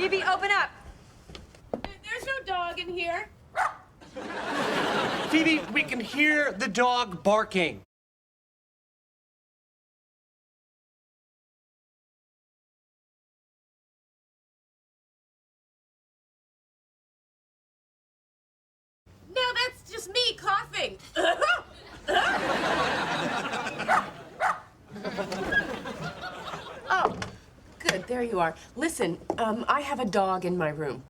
Phoebe, open up. There's no dog in here. Phoebe, we can hear the dog barking. No, that's just me coughing. Oh, good. There you are. Listen, I have a dog in my room.